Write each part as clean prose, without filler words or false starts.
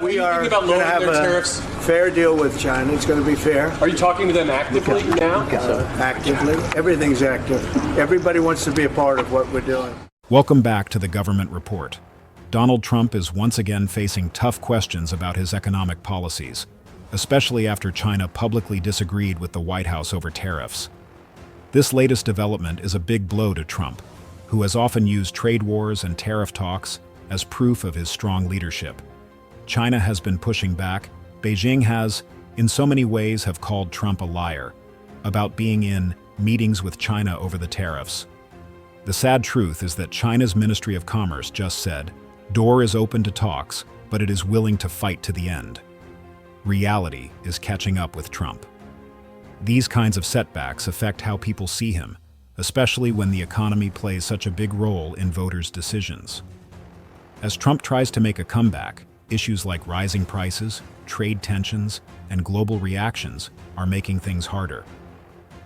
We are thinking about going to lowering have their a tariffs? fair deal with China. It's going to be fair. Are you talking to them actively now? Actively. Everything's active. Everybody wants to be a part of what we're doing. Welcome back to the Government Report. Donald Trump is once again facing tough questions about his economic policies, especially after China publicly disagreed with the White House over tariffs. This latest development is a big blow to Trump, who has often used trade wars and tariff talks as proof of his strong leadership. China has been pushing back. Beijing has, in so many ways, have called Trump a liar about being in meetings with China over the tariffs. The sad truth is that China's Ministry of Commerce just said, "Door is open to talks, but it is willing to fight to the end." Reality is catching up with Trump. These kinds of setbacks affect how people see him, especially when the economy plays such a big role in voters' decisions. As Trump tries to make a comeback, issues like rising prices, trade tensions, and global reactions are making things harder.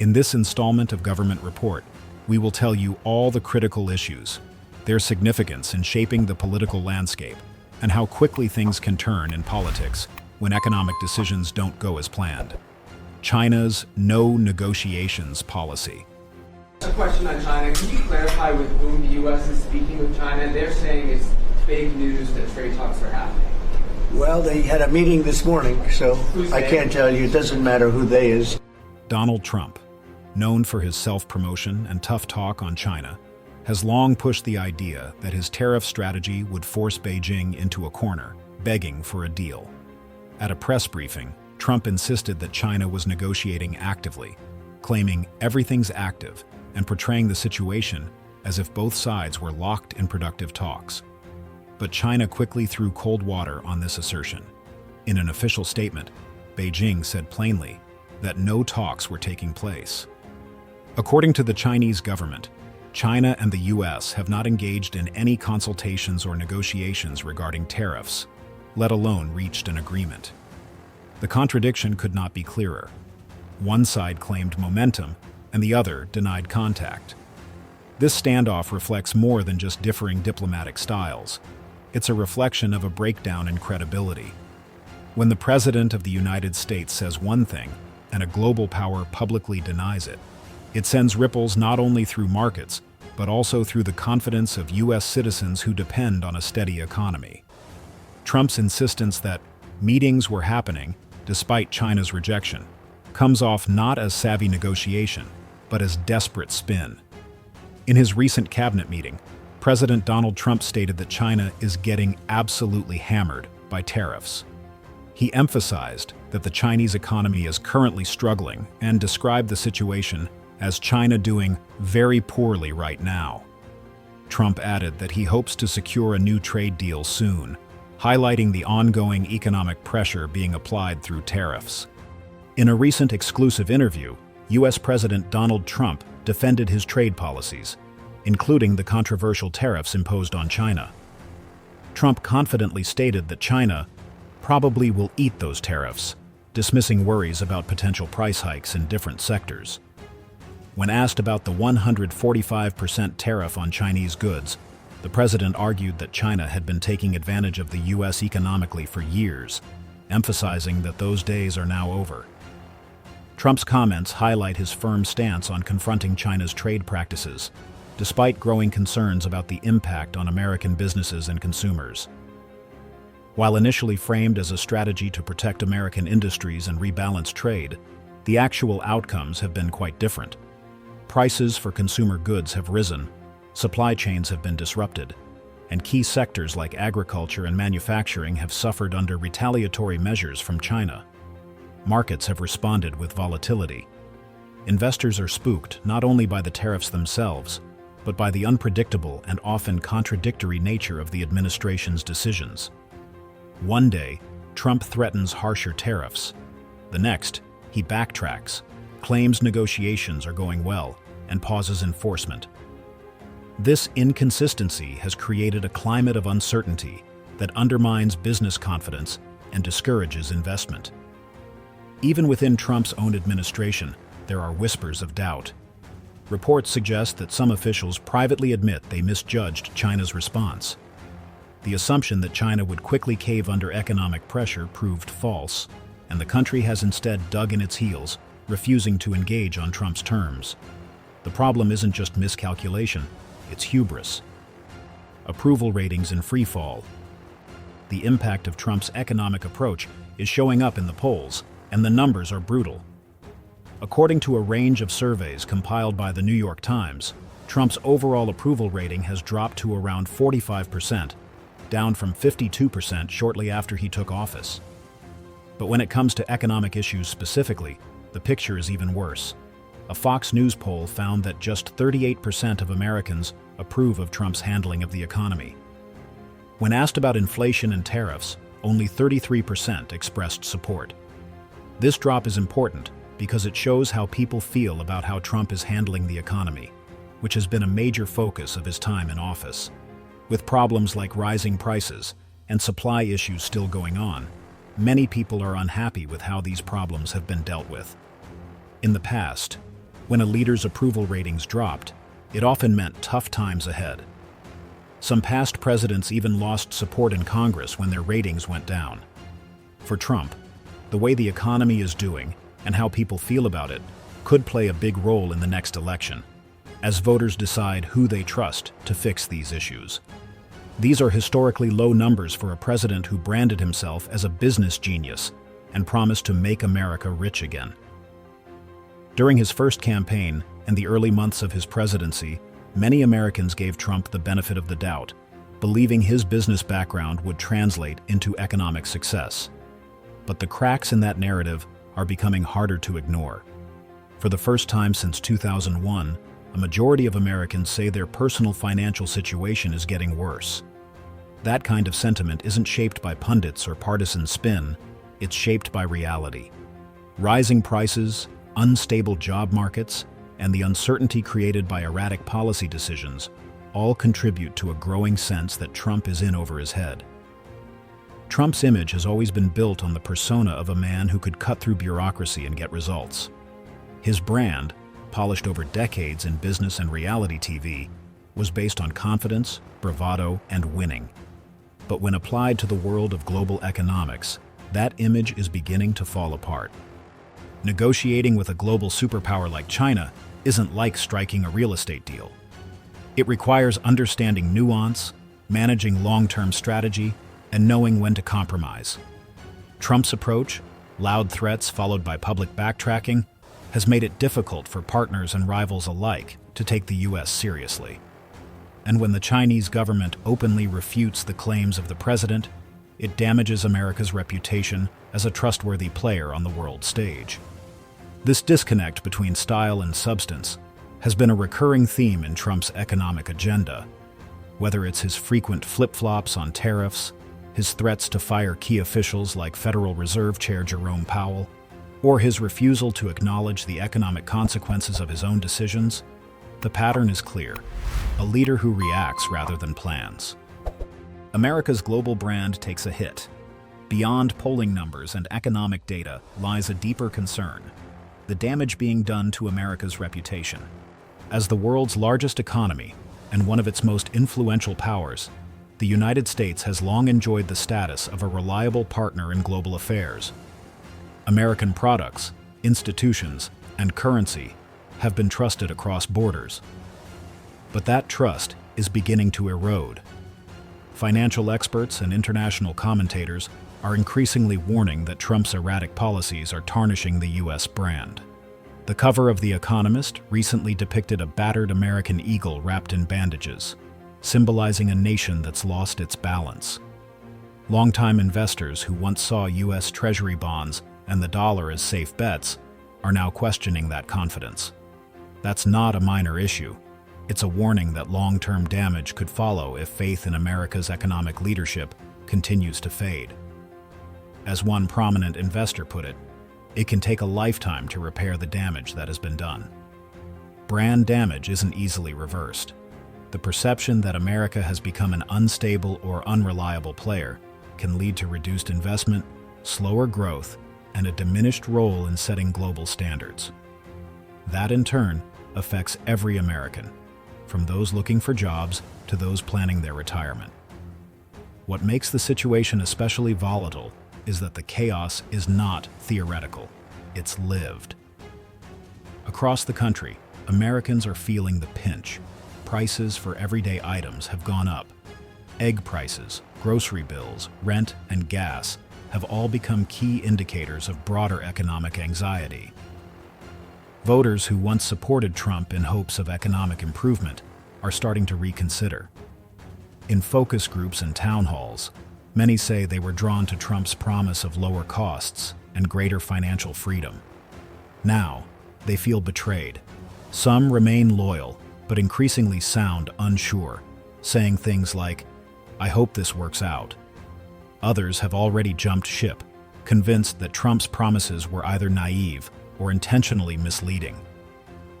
In this installment of Government Report, we will tell you all the critical issues, their significance in shaping the political landscape, and how quickly things can turn in politics when economic decisions don't go as planned. China's no negotiations policy. A question on China. Can you clarify with whom the U.S. is speaking with China? They're saying it's fake news that trade talks are happening. Well, they had a meeting this morning, so I can't tell you. It doesn't matter who they is. Donald Trump, known for his self-promotion and tough talk on China, has long pushed the idea that his tariff strategy would force Beijing into a corner, begging for a deal. At a press briefing, Trump insisted that China was negotiating actively, claiming everything's active and portraying the situation as if both sides were locked in productive talks. But China quickly threw cold water on this assertion. In an official statement, Beijing said plainly that no talks were taking place. According to the Chinese government, China and the U.S. have not engaged in any consultations or negotiations regarding tariffs, let alone reached an agreement. The contradiction could not be clearer. One side claimed momentum, and the other denied contact. This standoff reflects more than just differing diplomatic styles. It's a reflection of a breakdown in credibility. When the President of the United States says one thing, and a global power publicly denies it, it sends ripples not only through markets, but also through the confidence of U.S. citizens who depend on a steady economy. Trump's insistence that meetings were happening, despite China's rejection, comes off not as savvy negotiation, but as desperate spin. In his recent cabinet meeting, President Donald Trump stated that China is getting absolutely hammered by tariffs. He emphasized that the Chinese economy is currently struggling and described the situation as China doing very poorly right now. Trump added that he hopes to secure a new trade deal soon, highlighting the ongoing economic pressure being applied through tariffs. In a recent exclusive interview, U.S. President Donald Trump defended his trade policies, including the controversial tariffs imposed on China. Trump confidently stated that China probably will eat those tariffs, dismissing worries about potential price hikes in different sectors. When asked about the 145% tariff on Chinese goods, the president argued that China had been taking advantage of the U.S. economically for years, emphasizing that those days are now over. Trump's comments highlight his firm stance on confronting China's trade practices, despite growing concerns about the impact on American businesses and consumers. While initially framed as a strategy to protect American industries and rebalance trade, the actual outcomes have been quite different. Prices for consumer goods have risen, supply chains have been disrupted, and key sectors like agriculture and manufacturing have suffered under retaliatory measures from China. Markets have responded with volatility. Investors are spooked not only by the tariffs themselves, but by the unpredictable and often contradictory nature of the administration's decisions. One day, Trump threatens harsher tariffs. The next, he backtracks, claims negotiations are going well, and pauses enforcement. This inconsistency has created a climate of uncertainty that undermines business confidence and discourages investment. Even within Trump's own administration, there are whispers of doubt. Reports suggest that some officials privately admit they misjudged China's response. The assumption that China would quickly cave under economic pressure proved false, and the country has instead dug in its heels, refusing to engage on Trump's terms. The problem isn't just miscalculation, it's hubris. Approval ratings in free fall. The impact of Trump's economic approach is showing up in the polls, and the numbers are brutal. According to a range of surveys compiled by the New York Times, Trump's overall approval rating has dropped to around 45%, down from 52% shortly after he took office. But when it comes to economic issues specifically, the picture is even worse. A Fox News poll found that just 38% of Americans approve of Trump's handling of the economy. When asked about inflation and tariffs, only 33% expressed support. This drop is important because it shows how people feel about how Trump is handling the economy, which has been a major focus of his time in office. With problems like rising prices and supply issues still going on, many people are unhappy with how these problems have been dealt with. In the past, when a leader's approval ratings dropped, it often meant tough times ahead. Some past presidents even lost support in Congress when their ratings went down. For Trump, the way the economy is doing and how people feel about it could play a big role in the next election, as voters decide who they trust to fix these issues. These are historically low numbers for a president who branded himself as a business genius and promised to make America rich again. During his first campaign and the early months of his presidency, many Americans gave Trump the benefit of the doubt, believing his business background would translate into economic success. But the cracks in that narrative are becoming harder to ignore. For the first time since 2001, a majority of Americans say their personal financial situation is getting worse. That kind of sentiment isn't shaped by pundits or partisan spin, it's shaped by reality. Rising prices, unstable job markets, and the uncertainty created by erratic policy decisions all contribute to a growing sense that Trump is in over his head. Trump's image has always been built on the persona of a man who could cut through bureaucracy and get results. His brand, polished over decades in business and reality TV, was based on confidence, bravado, and winning. But when applied to the world of global economics, that image is beginning to fall apart. Negotiating with a global superpower like China isn't like striking a real estate deal. It requires understanding nuance, managing long-term strategy, and knowing when to compromise. Trump's approach, loud threats followed by public backtracking, has made it difficult for partners and rivals alike to take the U.S. seriously. And when the Chinese government openly refutes the claims of the president, it damages America's reputation as a trustworthy player on the world stage. This disconnect between style and substance has been a recurring theme in Trump's economic agenda. Whether it's his frequent flip-flops on tariffs, his threats to fire key officials like Federal Reserve Chair Jerome Powell, or his refusal to acknowledge the economic consequences of his own decisions, the pattern is clear: a leader who reacts rather than plans. America's global brand takes a hit. Beyond polling numbers and economic data lies a deeper concern: the damage being done to America's reputation. As the world's largest economy and one of its most influential powers, the United States has long enjoyed the status of a reliable partner in global affairs. American products, institutions, and currency have been trusted across borders. But that trust is beginning to erode. Financial experts and international commentators are increasingly warning that Trump's erratic policies are tarnishing the U.S. brand. The cover of The Economist recently depicted a battered American eagle wrapped in bandages, symbolizing a nation that's lost its balance. Longtime investors who once saw U.S. Treasury bonds and the dollar as safe bets are now questioning that confidence. That's not a minor issue. It's a warning that long-term damage could follow if faith in America's economic leadership continues to fade. As one prominent investor put it, it can take a lifetime to repair the damage that has been done. Brand damage isn't easily reversed. The perception that America has become an unstable or unreliable player can lead to reduced investment, slower growth, and a diminished role in setting global standards. That, in turn, affects every American, from those looking for jobs to those planning their retirement. What makes the situation especially volatile is that the chaos is not theoretical, it's lived. Across the country, Americans are feeling the pinch. Prices for everyday items have gone up. Egg prices, grocery bills, rent, and gas have all become key indicators of broader economic anxiety. Voters who once supported Trump in hopes of economic improvement are starting to reconsider. In focus groups and town halls, many say they were drawn to Trump's promise of lower costs and greater financial freedom. Now, they feel betrayed. Some remain loyal, but increasingly sound unsure, saying things like, "I hope this works out." Others have already jumped ship, convinced that Trump's promises were either naive or intentionally misleading.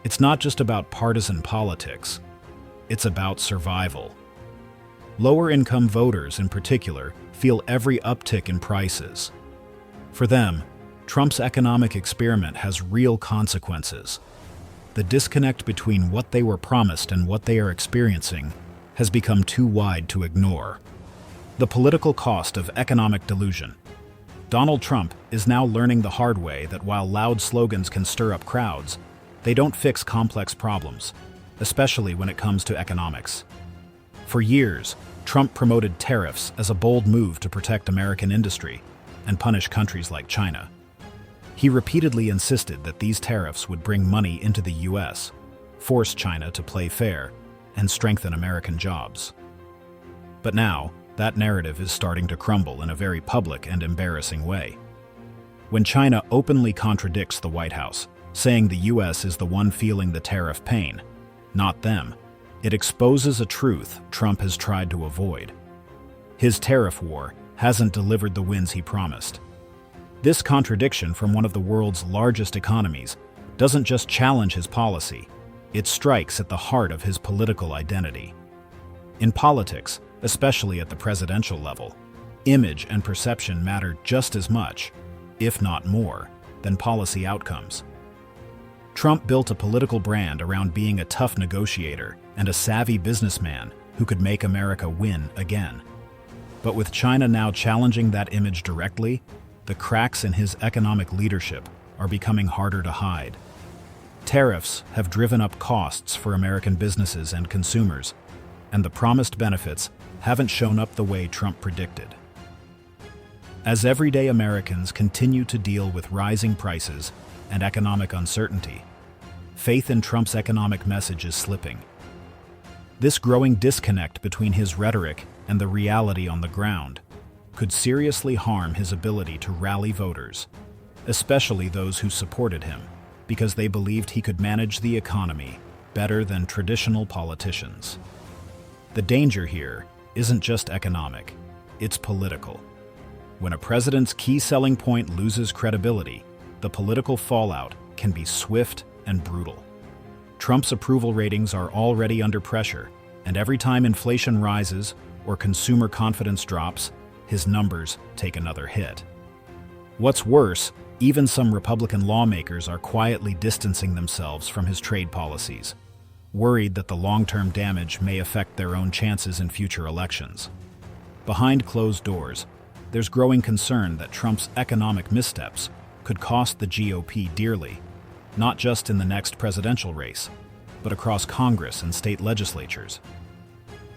It's not just about partisan politics, it's about survival. Lower-income voters, in particular, feel every uptick in prices. For them, Trump's economic experiment has real consequences. The disconnect between what they were promised and what they are experiencing has become too wide to ignore. The political cost of economic delusion. Donald Trump is now learning the hard way that while loud slogans can stir up crowds, they don't fix complex problems, especially when it comes to economics. For years, Trump promoted tariffs as a bold move to protect American industry and punish countries like China. He repeatedly insisted that these tariffs would bring money into the U.S., force China to play fair, and strengthen American jobs. But now, that narrative is starting to crumble in a very public and embarrassing way. When China openly contradicts the White House, saying the U.S. is the one feeling the tariff pain, not them, it exposes a truth Trump has tried to avoid. His tariff war hasn't delivered the wins he promised. This contradiction from one of the world's largest economies doesn't just challenge his policy, it strikes at the heart of his political identity. In politics, especially at the presidential level, image and perception matter just as much, if not more, than policy outcomes. Trump built a political brand around being a tough negotiator and a savvy businessman who could make America win again. But with China now challenging that image directly, the cracks in his economic leadership are becoming harder to hide. Tariffs have driven up costs for American businesses and consumers, and the promised benefits haven't shown up the way Trump predicted. As everyday Americans continue to deal with rising prices and economic uncertainty, faith in Trump's economic message is slipping. This growing disconnect between his rhetoric and the reality on the ground could seriously harm his ability to rally voters, especially those who supported him, because they believed he could manage the economy better than traditional politicians. The danger here isn't just economic, it's political. When a president's key selling point loses credibility, the political fallout can be swift and brutal. Trump's approval ratings are already under pressure, and every time inflation rises or consumer confidence drops, his numbers take another hit. What's worse, even some Republican lawmakers are quietly distancing themselves from his trade policies, worried that the long-term damage may affect their own chances in future elections. Behind closed doors, there's growing concern that Trump's economic missteps could cost the GOP dearly, not just in the next presidential race, but across Congress and state legislatures.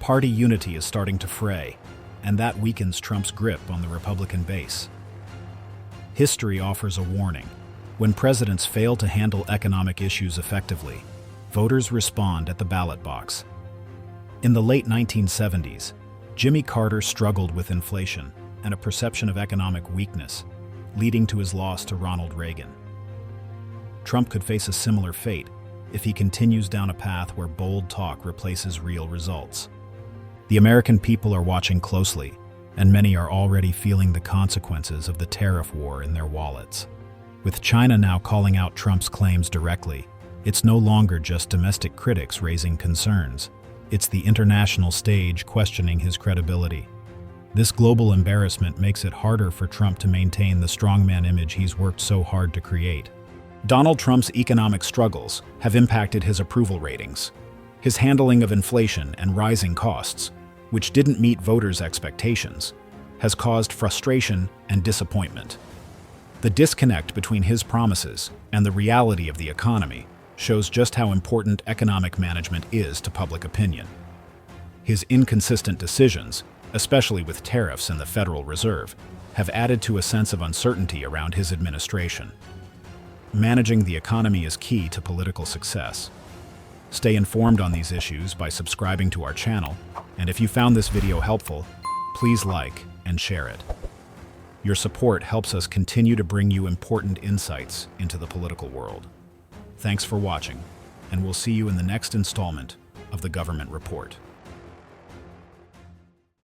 Party unity is starting to fray, and that weakens Trump's grip on the Republican base. History offers a warning. When presidents fail to handle economic issues effectively, voters respond at the ballot box. In the late 1970s, Jimmy Carter struggled with inflation and a perception of economic weakness, leading to his loss to Ronald Reagan. Trump could face a similar fate if he continues down a path where bold talk replaces real results. The American people are watching closely, and many are already feeling the consequences of the tariff war in their wallets. With China now calling out Trump's claims directly, it's no longer just domestic critics raising concerns. It's the international stage questioning his credibility. This global embarrassment makes it harder for Trump to maintain the strongman image he's worked so hard to create. Donald Trump's economic struggles have impacted his approval ratings. His handling of inflation and rising costs which didn't meet voters' expectations, has caused frustration and disappointment. The disconnect between his promises and the reality of the economy shows just how important economic management is to public opinion. His inconsistent decisions, especially with tariffs and the Federal Reserve, have added to a sense of uncertainty around his administration. Managing the economy is key to political success. Stay informed on these issues by subscribing to our channel, and if you found this video helpful, please like and share it. Your support helps us continue to bring you important insights into the political world. Thanks for watching, and we'll see you in the next installment of the Government Report.